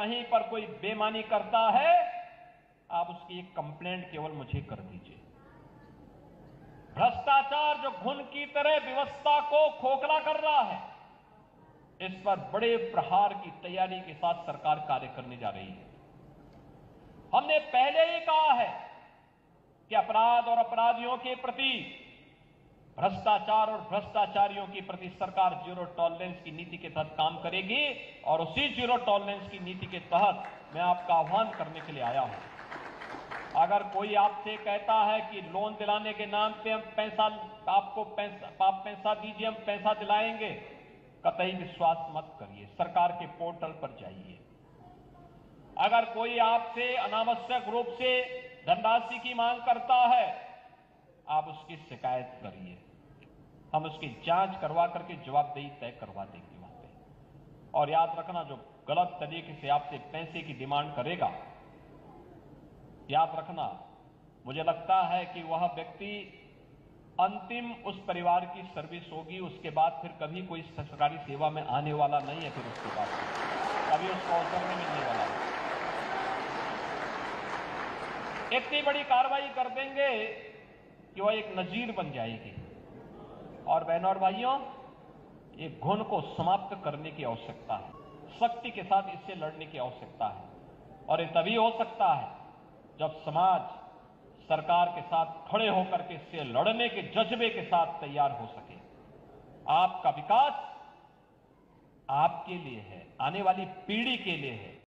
कहीं पर कोई बेईमानी करता है, आप उसकी एक कंप्लेंट केवल मुझे कर दीजिए। भ्रष्टाचार जो घुन की तरह व्यवस्था को खोखला कर रहा है, इस पर बड़े प्रहार की तैयारी के साथ सरकार कार्य करने जा रही है। हमने पहले ही कहा है कि अपराध और अपराधियों के प्रति, भ्रष्टाचार और भ्रष्टाचारियों के प्रति सरकार जीरो टॉलरेंस की नीति के तहत काम करेगी और उसी जीरो टॉलरेंस की नीति के तहत मैं आपका आह्वान करने के लिए आया हूं। अगर कोई आपसे कहता है कि लोन दिलाने के नाम पे हम आप पैसा दीजिए, हम पैसा दिलाएंगे, कतई विश्वास मत करिए। सरकार के पोर्टल पर जाइए। अगर कोई आपसे अनावश्यक रूप से धनराशि की मांग करता है, आप उसकी शिकायत करिए। हम उसकी जांच करवा करके जवाबदेही तय करवा देंगे वहां पे। और याद रखना, जो गलत तरीके से आपसे पैसे की डिमांड करेगा, याद रखना, मुझे लगता है कि वह व्यक्ति अंतिम उस परिवार की सर्विस होगी, उसके बाद फिर कभी कोई सरकारी सेवा में आने वाला नहीं है। फिर उसके बाद कभी उसको अवसर नहीं मिलने वाला है। इतनी बड़ी कार्रवाई कर देंगे कि वह एक नजीर बन जाएगी। और बहनों और भाइयों, ये घुन को समाप्त करने की आवश्यकता है, सख्ती के साथ इससे लड़ने की आवश्यकता है। और ये तभी हो सकता है जब समाज सरकार के साथ खड़े होकर के इससे लड़ने के जज्बे के साथ तैयार हो सके। आपका विकास आपके लिए है, आने वाली पीढ़ी के लिए है।